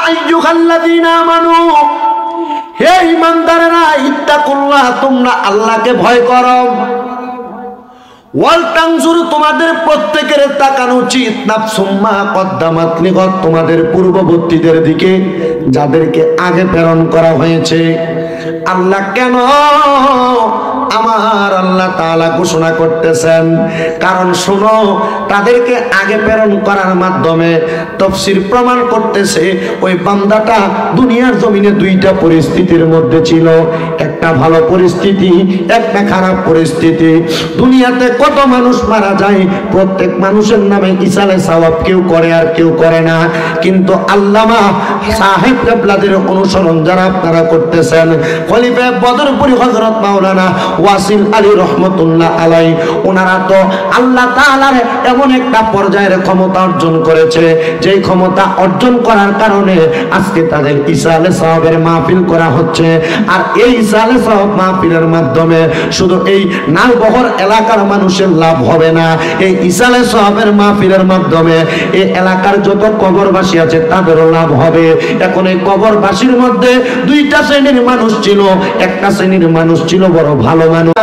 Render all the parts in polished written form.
আইয়ুহাল্লাযীনা আমানু, হে ঈমানদারেরা, ইত্তাকুল্লাহ, তোমরা আল্লাহকে ভয় করো। ওয়াল তানজুর, তোমাদের প্রত্যেকের তাকানো উচিত, নাফসুম মা কদ্দামাত লিগাদ, তোমাদের পূর্ববর্তীদের দিকে যাদেরকে আগে প্রেরণ করা হয়েছে। আল্লাহ কেন আমার আল্লাহ তাআলা ঘোষণা করতেছেন? কারণ শোনো, তাদেরকে আগে প্রেরণ করার মাধ্যমে তাফসীর প্রমাণ করতেছে ওই বান্দাটা দুনিয়ার জমিনে দুইটা পরিস্থিতির মধ্যে ছিল, একটা ভালো পরিস্থিতি, একটা খারাপ পরিস্থিতি। দুনিয়াতে কত মানুষ মারা যায়, প্রত্যেক মানুষের নামে ইসালে সওয়াব কেউ করে আর কেউ করে না। কিন্তু আল্লামা সাহেব কেবলাদের অনুসরণ যারা আপনারা করতেছেন, খলিফা বদরপুরি হযরত মাওলানা ওয়াসিল আলী রহমতুল্লাহ আলাই, ওনারা তো আল্লাহ তাআলার এমন একটা পর্যায়ের ক্ষমতা অর্জন করেছে, যেই ক্ষমতা অর্জন করার কারণে আজকে তাদের ইসালে সওয়াবের মাহফিল করা হচ্ছে। আর এই ইসালে সওয়াব মাহফিলের মাধ্যমে শুধু এই নালবহর এলাকার মানুষের লাভ হবে না, এই ইসালে সওয়াবের মাহফিলের মাধ্যমে এই এলাকার যত কবরবাসী আছে তাদেরও লাভ হবে। এখন এই কবরবাসীর মধ্যে দুইটা শ্রেণীর মানুষ ছিল, একটা শ্রেণীর মানুষ ছিল বড় ভালো মানুষ।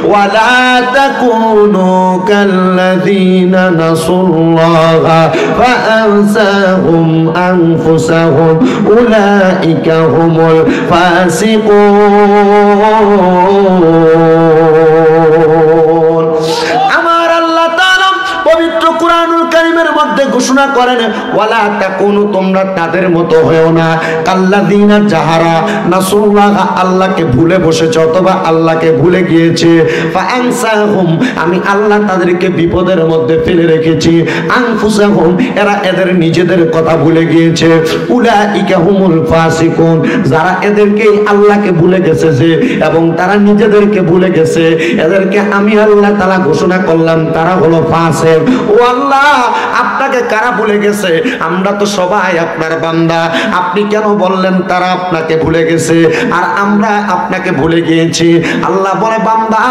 ওয়ালা তাকুনু কাল্লাযীনা নাসুল্লাহা ফাআনসাহুম আনফুসাহুম উলাইকা হুমুল ফাসিকুন। আমার আল্লাহ তাআলা পবিত্র কুরআনুল কারীমের মধ্যে ঘোষণা করেন, ওয়ালা তাকুনু, তোমরা তাদের মতো হয়ো না, কাল্লাযীনা যাহারা নাসুল্লাহ, আল্লাহকে ভুলে বসেছে অথবা আল্লাহকে ভুলে গিয়েছে, ফাআনসাহুম, আমি আল্লাহ তাদেরকে বিপদের মধ্যে ফেলে রেখেছি, আনফুসাহুম, এরা এদের নিজেদের কথা ভুলে গিয়েছে, উলাইকা হুমুল ফাসিকুন, যারা এদেরকে আল্লাহকে ভুলে গেছে যে এবং তারা নিজেদেরকে ভুলে গেছে, এদেরকে আমি আল্লাহ তাআলা ঘোষণা করলাম তারা হলো ফাসিক। ও আল্লাহ, আপনাকে কারা ভুলে গেছে? আমরা তো সবাই আপনার বান্দা, আপনি কেন বললেন তারা আপনাকে ভুলে গেছে আর আমরা আপনাকে ভুলে গিয়েছি? আল্লাহ বলে, বান্দা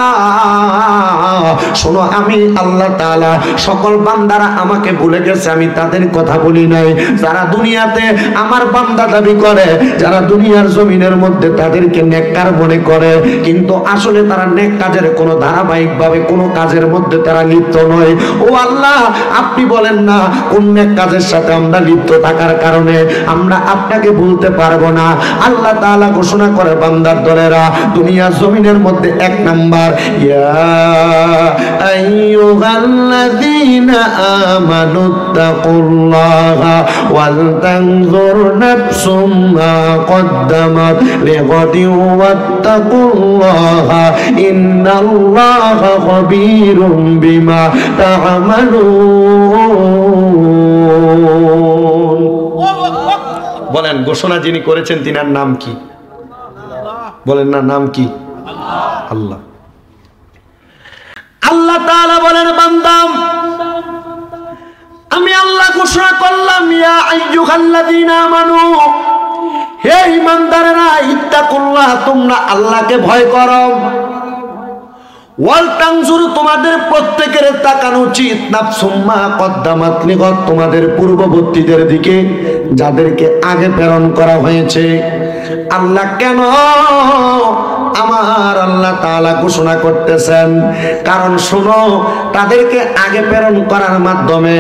শোনো, আমি আল্লাহ তাআলা সকল বান্দারা আমাকে ভুলে গেছে, আমি তাদের কথা বলি নাই। যারা দুনিয়াতে আমার বান্দা দাবি করে, যারা দুনিয়ার জমিনের মধ্যে তাদেরকে নেককার মনে করে, কিন্তু আসলে তারা নেক কাজের কোনো ধারাবাহিকভাবে কোনো কাজের মধ্যে তারা লিপ্ত নয়। ও আল্লাহ, আপনি বলেন না কোন নেক কাজের সাথে আমরা লিপ্ত থাকার কারণে আমরা আপনাকে ভুলতে পারবো না। আল্লাহ তাআলা ঘোষণা করে, বান্দার দলেরা, দুনিয়ার জমিনের মধ্যে এক নাম্বার, ইয়া আইয়ুহাল্লাযীনা আমানুত্তাকুল্লাহা ওয়াল তানজুর নাফসুম মা কদ্দামাত লিগাদিন ওয়াত্তাকুল্লাহা ইন্নাল্লাহা খাবীরুম বিমা তা'মালুন। বলেন, ঘোষণা যিনি করেছেন তিনার নাম কি? বলেন না, নাম কি? আল্লাহ। আল্লাহ তাআলা বলেন, বান্দা আমি আল্লাহ ঘোষণা করলাম, ইয়া আইয়ুহাল্লাযীনা আমানু, হে ঈমানদারেরা, ইত্তাকুল্লাহ, তোমরা আল্লাহকে ভয় করো। ওয়াল তানজুর, তোমাদের প্রত্যেকের তাকানো উচিত, নাফসুম মা কদ্দামাত লিগাদ, তোমাদের পূর্ববর্তীদের দিকে যাদেরকে আগে প্রেরণ করা হয়েছে। আল্লাহ কেন আমার আল্লাহ তাআলা ঘোষণা করতেছেন? কারণ শোনো, তাদেরকে আগে প্রেরণ করার মাধ্যমে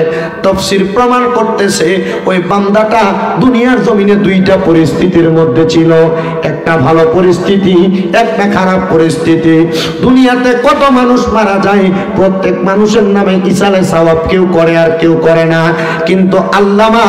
তাফসীর প্রমাণ করতেছে ওই বান্দাটা দুনিয়ার জমিনে দুইটা পরিস্থিতির মধ্যে ছিল, একটা ভালো পরিস্থিতি, একটা খারাপ পরিস্থিতি। দুনিয়াতে কত মানুষ মারা যায়, প্রত্যেক মানুষের নামে ইসালে সওয়াব কেউ করে আর কেউ করে না। কিন্তু আল্লামা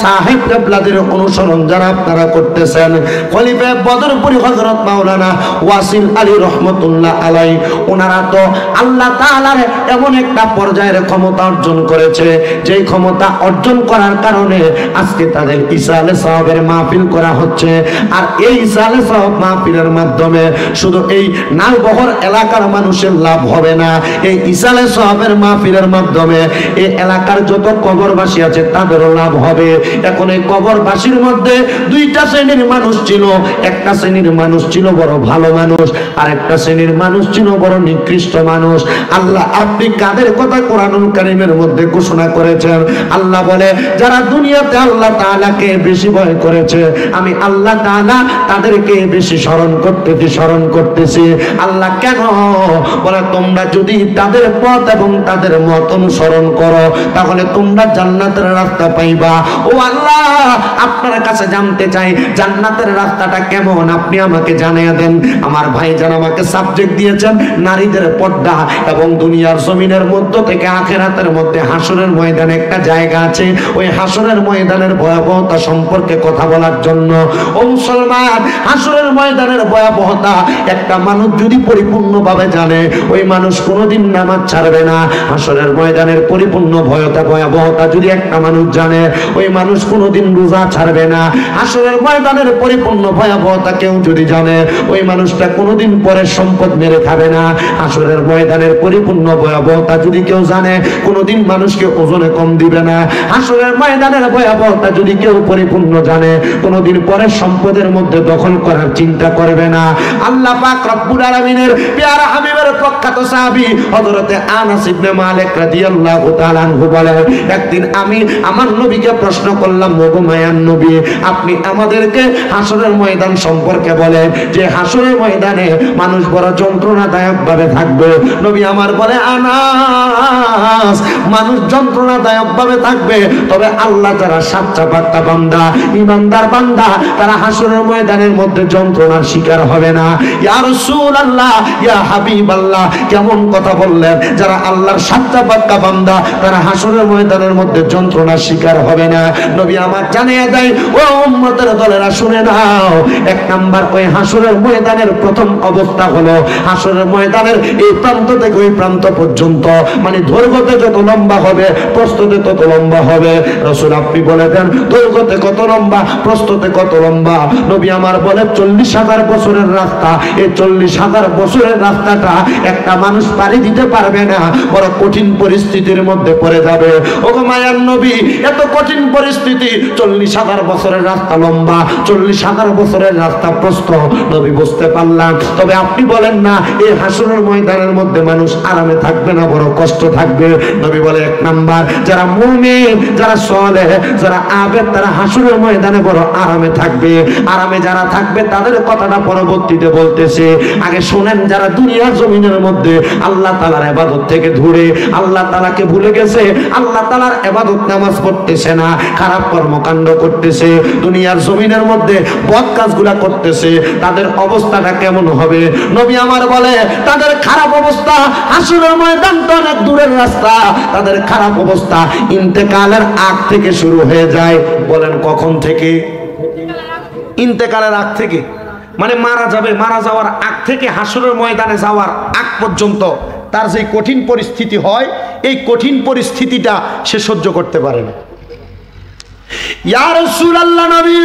সাহেব কেবলাদের অনুসরণ যারা আপনারা করতেছেন, খলিফা বদরপুরি হযরত মাওলানা ওয়াসিল আলী রহমতুল্লাহ আলাই, ওনারা তো আল্লাহ তাআলার এমন একটা পর্যায়ের ক্ষমতা অর্জন করেছে, যেই ক্ষমতা অর্জন করার কারণে আজকে তাদের ইসালে সওয়াবের মাহফিল করা হচ্ছে। আর এই ইসালে সওয়াব মাহফিলের মাধ্যমে শুধু এই নালবহর এলাকার মানুষের লাভ হবে না, এই ইসালে সওয়াবের মাহফিলের মাধ্যমে এই এলাকার যত কবরবাসী আছে তাদেরও লাভ হবে। এখন এই কবরবাসীর মধ্যে দুইটা শ্রেণীর মানুষ ছিল, একটা শ্রেণীর মানুষ ছিল বড় ভালো ভালো মানুষ, আরেকটা শ্রেণীর মানুষ ছিল বড় নিকৃষ্ট মানুষ। আল্লাহ আপনি কাদের কথা কোরআনুল কারীমের মধ্যে ঘোষণা করেছেন? আল্লাহ বলে যারা দুনিয়াতে আল্লাহ তাআলাকে বেশি ভয় করেছে, আমি আল্লাহ তাআলা তাদেরকে বেশি স্মরণ করতেছি। আল্লাহ কেন বলে, তোমরা যদি তাদের পথ এবং তাদের মত অনুসরণ করো তাহলে তোমরা জান্নাতের রাস্তা পাইবা। ও আল্লাহ, আপনার কাছে জানতে চাই জান্নাতের রাস্তাটা কেমন, আপনি আমাকে জানিয়ে দেন। আমার ভাইজান আমাকে সাবজেক্ট দিয়েছেন নারীদের পর্দা, এবং দুনিয়ার জমিনের মধ্য থেকে আখিরাতের মধ্যে হাসরের ময়দানে একটা জায়গা আছে, ওই হাসরের ময়দানের ভয়াবহতা সম্পর্কে কথা বলার জন্য। ও মুসলমান, হাসরের ময়দানের ভয়াবহতা একটা মানুষ যদি পরিপূর্ণভাবে জানে, ওই মানুষ কোনোদিন নামাজ ছাড়বে না। হাসরের ময়দানের পরিপূর্ণ ভয়াবহতা যদি একটা মানুষ জানে, ওই মানুষ কোনোদিন রোজা ছাড়বে না। হাসরের ময়দানের পরিপূর্ণ ভয়াবহতা কেউ যদি জানে, ওই মানুষটা কোনোদিন পরের সম্পদ মেরে খাবে না। হাসরের ময়দানের পরিপূর্ণ ভয়াবহতা যদি কেউ জানে, কোনোদিন মানুষকে ওজনে কম দিবে না। হাসরের ময়দানের ভয়াবহতা যদি কেউ পরিপূর্ণ জানে, কোনোদিন পরের সম্পদের মধ্যে দখল করার চিন্তা করবে না। আল্লাহ পাক রব্বুল আলামিনের প্যারা হাবিবের প্রখ্যাত সাহাবী হযরতে আনাস ইবনে মালিক রাদিয়াল্লাহু তাআলা আনহু বলেন, একদিন আমি আমার নবীকে প্রশ্ন করলাম, ওগো মায়ার নবী, আপনি আমাদেরকে হাসরের ময়দান সম্পর্কে বলেন, যে হাসরের ময়দানে মানুষ বড় যন্ত্রণাদায়ক ভাবে থাকবে। নবী আমার বলে, আনাস, মানুষ যন্ত্রণাদায়ক ভাবে থাকবে, তবে আল্লাহ যারা সাচ্চা বান্দা বান্দা ইমানদার বান্দা, তারা হাসরের ময়দানের মধ্যে যন্ত্রণার শিকার হবে না। ইয়া রাসূলুল্লাহ, ইয়া হাবিবাল্লাহ, কেমন কথা বললেন? যারা আল্লাহর সাচ্চা বান্দা তারা হাসরের ময়দানের মধ্যে যন্ত্রণার শিকার হবে না। নবী আমার জানিয়ে দেয়, ও উম্মতের দলেরা শুনে নাও, এক নাম্বার ওই হাসরের ময়দানের প্রথম অবস্থা হলো, হাসরের ময়দানের এই প্রান্ত থেকে ওই প্রান্ত পর্যন্ত, মানে দৈর্ঘ্যতে যত লম্বা হবে প্রস্থতে তত লম্বা হবে। রাসূল আপনি বলে দেন দৈর্ঘ্যতে কত লম্বা, প্রস্থতে কত লম্বা? নবী আমার বলে 40,000 বছরের রাস্তা। এই 40,000 বছরের রাস্তাটা একটা মানুষ পাড়ি দিতে পারবে না, বড় কঠিন পরিস্থিতির মধ্যে পড়ে যাবে। ওগো মায়ার নবী, এত কঠিন পরিস্থিতি, 40,000 বছরের রাস্তা লম্বা, 40,000 বছরের রাস্তা প্রস্থ। নবী বুঝতে পারলাম, তবে আপনি বলেন না এই হাসরের ময়দানের মধ্যে মানুষ আরামে থাকবে না, বড় কষ্ট থাকবে। নবী বলে, এক নাম্বার যারা মুমিন, যারা সালেহ, যারা আবেদ, তারা হাসরের ময়দানে বড় আরামে থাকবে। আরামে যারা থাকবে তাদের কথাটা পরবর্তীতে বলতেছে। আগে শুনেন, যারা দুনিয়ার জমিনের মধ্যে আল্লাহ তাআলার ইবাদত থেকে দূরে, আল্লাহ তাআলাকে ভুলে গেছে, আল্লাহ তাআলার ইবাদত নামাজ পড়তেছে না, খারাপ কর্মকাণ্ড করতেছে, দুনিয়ার জমিনের মধ্যে বদ কাজগুলা করতেছে, তাদের অবস্থাটা কেমন হবে? নবী আমার বলে, তাদের খারাপ অবস্থা, হাসরের ময়দান তো অনেক দূরের রাস্তা, তাদের খারাপ অবস্থা ইন্তেকালের আগ থেকে শুরু হয়ে যায়। বলেন কখন থেকে? ইন্তেকালের আগ থেকে, মানে মারা যাবে, মারা যাওয়ার আগ থেকে হাসরের ময়দানে যাওয়ার আগ পর্যন্ত তার যে কঠিন পরিস্থিতি হয়, এই কঠিন পরিস্থিতিটা সে সহ্য করতে পারে না। ইয়া রাসূলুল্লাহ, নবী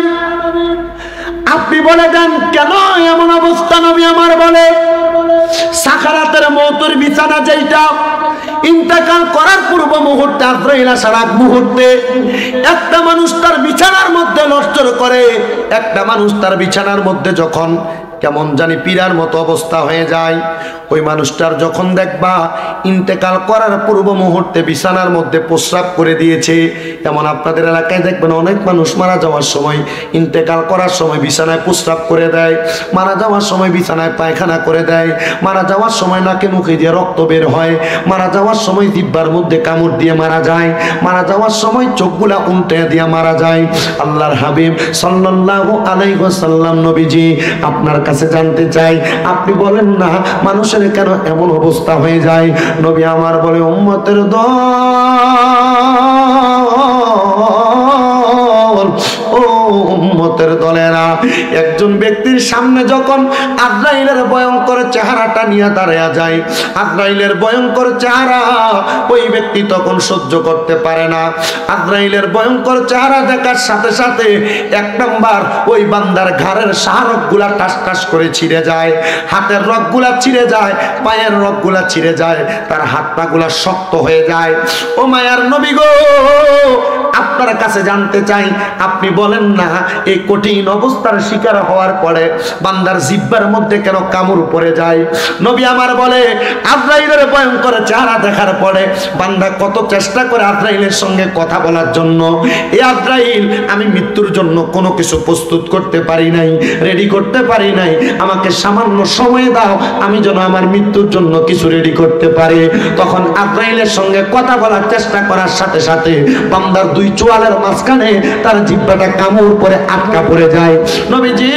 আপনি বলে দেন কেন এমন অবস্থা? নবী আমার বলে, সাকারাতের মওতের বিছানা যেটা, ইন্তেকাল করার পূর্ব মুহূর্তে, আজরাইল আসার আগ মুহূর্তে একটা মানুষ তার বিছানার মধ্যে লড়চড় করে, একটা মানুষ তার বিছানার মধ্যে যখন কেমন জানি পীড়ার মতো অবস্থা হয়ে যায়, ওই মানুষটার যখন দেখবা ইন্তেকাল করার পূর্ব মুহূর্তে বিছানার মধ্যে প্রস্রাব করে দিয়েছে। এমন আপনাদের এলাকায় দেখবেন অনেক মানুষ মারা যাওয়ার সময়, ইন্তেকাল করার সময় বিছানায় প্রস্রাব করে দেয়, মারা যাওয়ার সময় বিছানায় পায়খানা করে দেয়, মারা যাওয়ার সময় নাকে মুখে দিয়ে রক্ত বের হয়, মারা যাওয়ার সময় জিহ্বার মধ্যে কামড় দিয়ে মারা যায়, মারা যাওয়ার সময় চোখগুলা উল্টে দিয়ে মারা যায়। আল্লাহর হাবিব সাল্লাল্লাহু আলাইহি ওয়াসাল্লাম নবীজি আপনার কাছে জানতে চাই, আপনি বলেন না মানুষের কেন এমন অবস্থা হয়ে যায়? নবী আমার বলে, উম্মতের দল, ও উম্মতের দলেরা, একজন ব্যক্তির সামনে যখন আজরাইলের ভয়ঙ্কর চেহারাটা নিয়ে দাঁড়ায়া যায়, আজরাইলের ভয়ঙ্কর চেহারা ওই ব্যক্তি তখন সহ্য করতে পারে না। আজরাইলের ভয়ঙ্কর চেহারা দেখার সাথে সাথে এক নাম্বার ওই বান্দার ঘাড়ের শাহরগগুলা টাস টাস করে ছিঁড়ে যায়, হাতের রগগুলা ছিঁড়ে যায়, পায়ের রগগুলা ছিঁড়ে যায়, তার হাত পা গুলা শক্ত হয়ে যায়। ও মায়ার নবী গো, আপনার কাছে জানতে চাই, আপনি বলেন না এই কঠিন অবস্থার শিকার হওয়ার পরে বান্দার জিহ্বার মধ্যে কেন কামড় পড়ে যায়? নবী আমার বলে আজরাইলের ভয়ঙ্কর চেহারা দেখার পরে বান্দা কত চেষ্টা করে আজরাইলের সঙ্গে কথা বলার জন্য। এই আজরাইল, আমি মৃত্যুর জন্য কোনো কিছু প্রস্তুত করতে পারি নাই, রেডি করতে পারি নাই, আমাকে সামান্য সময় দাও, আমি যেন আমার মৃত্যুর জন্য কিছু রেডি করতে পারি। তখন আজরাইলের সঙ্গে কথা বলার চেষ্টা করার সাথে সাথে বান্দার দুই চোয়ালের মাঝখানে তার জিহ্বাটা কামড় পরে আটকা পড়ে যায়। নবীজি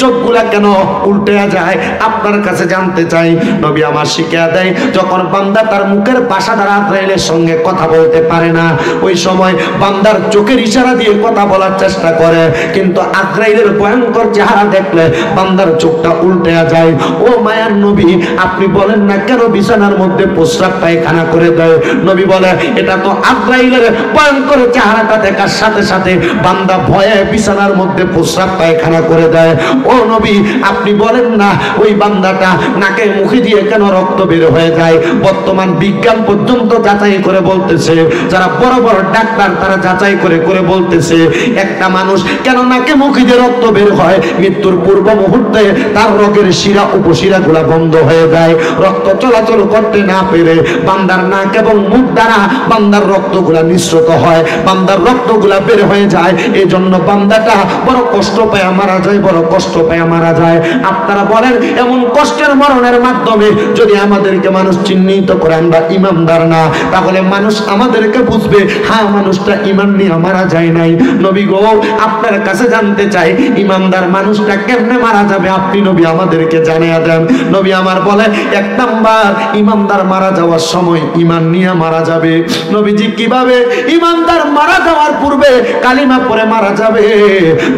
চোখগুলা কেন উল্টে যায় আপনার কাছে জানতে চাই। নবী আমার শিখিয়ে দেয়, যখন বান্দা তার মুখের ভাষা দ্বারা আজরাইলের সঙ্গে কথা বলতে পারে না, ওই সময় বান্দার চোখের ইশারা দিয়ে কথা বলার চেষ্টা করে, কিন্তু আজরাইলের ভয়ঙ্কর চেহারা দেখলে বান্দার চোখটা উল্টে যায়। ও মায়ার নবী, আপনি বলেন না কেন বিছানার মধ্যে প্রস্রাব পায়খানা করে দেয়? নবী বলে এটা তো আজরাইলের ভয়ঙ্কর চেহারাটা দেখার সাথে সাথে বান্দা ভয়ে বিছানার মধ্যে প্রস্রাব পায়খানা করে দেয়। ও নবী, আপনি বলেন না ওই বান্দাটা নাকে মুখে দিয়ে কেন রক্ত বের হয়ে যায়? বর্তমান বিজ্ঞান পর্যন্ত যাচাই করে বলতেছে, যারা বড় বড় ডাক্তার তারা যাচাই করে করে বলতেছে, একটা মানুষ কেন নাকে মুখে দিয়ে রক্ত বের হয়? মৃত্যুর পূর্ব মুহূর্তে তার রোগের শিরা উপশিরা গুলা বন্ধ হয়ে যায়, রক্ত চলাচল করতে না পেরে বান্দার নাক এবং মুখ দ্বারা বান্দার রক্তগুলা নিঃসৃত হয়, বান্দার রক্তগুলা বের হয়ে যায়। এই জন্য বান্দাটা বড় কষ্ট পায় মারা যায়, বড় কষ্ট পায় মারা যায়। আপনারা বলেন এমন কষ্টের মরণের মাধ্যমে যদি আমাদেরকে মানুষ চিহ্নিত করে আমরা ইমানদার না, তাহলে মানুষ আমাদেরকে বুঝবে হ্যাঁ মানুষটা ইমান নিয়ে মারা যায় নাই। নবী গো, আপনার কাছে জানতে চাই ইমানদার মানুষটা কেমনে মারা যাবে, আপনি নবী আমাদেরকে জানিয়ে দেন। নবী আমার বলে এক নাম্বার, ইমানদার মারা যাওয়ার সময় ইমান নিয়ে মারা যাবে। নবীজি কিভাবে? ইমানদার মারা যাওয়ার পূর্বে কালিমা পড়ে মারা যাবে।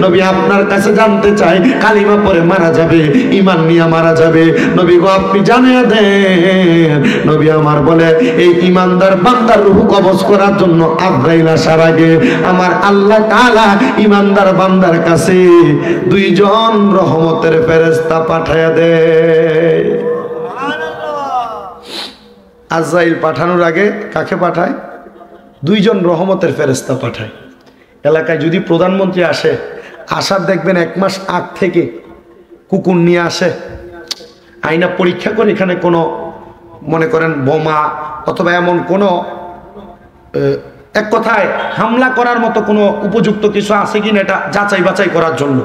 নবী আপনার কাছে জানতে চাই, কালিমা পড়ে মারা যাবে, ইমান নিয়ে মারা যাবে। নবী গো আপনি জানিয়ে দেন। নবী আমার বলে এই ইমানদার বান্দার রূহ কবজ করার জন্য আজরাইল আসার আগে আমার আল্লাহ তাআলা ইমানদার বান্দার কাছে দুইজন রহমতের ফেরেশতা পাঠায়া দেয়। আজরাইল পাঠানোর আগে কাকে পাঠায়? দুইজন রহমতের ফেরেশতা পাঠায়। এলাকায় যদি প্রধানমন্ত্রী আসে, আসার দেখবেন এক মাস আগ থেকে কুকুর নিয়ে আসে, আইনা পরীক্ষা করে এখানে কোনো মনে করেন বোমা অথবা এমন কোনো এক কথায় হামলা করার মতো কোনো উপযুক্ত কিছু আছে কিনা এটা যাচাই বাছাই করার জন্য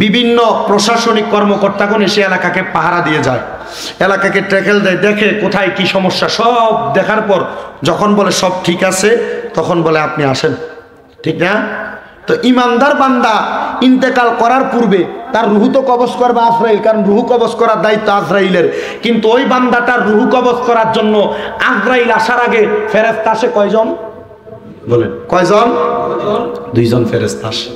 বিভিন্ন প্রশাসনিক কর্মকর্তাগণ এসে এলাকাকে পাহারা দিয়ে যায়, এলাকাকে ট্যাকেল দেয়, দেখে কোথায় কি সমস্যা। সব দেখার পর যখন বলে সব ঠিক আছে, তখন বলে আপনি আসেন, ঠিক না? তো ইমানদার বান্দা ইন্তেকাল করার পূর্বে তার রুহু তো কবজ করবে আজরাইল, কারণ রুহু কবজ করার দায়িত্ব আজরাইলের। কিন্তু ওই বান্দাটার রুহু কবজ করার জন্য আজরাইল আসার আগে ফেরেশতা আসে কয়জন? বলেন কয়জন? দুইজন ফেরেশতা আসে।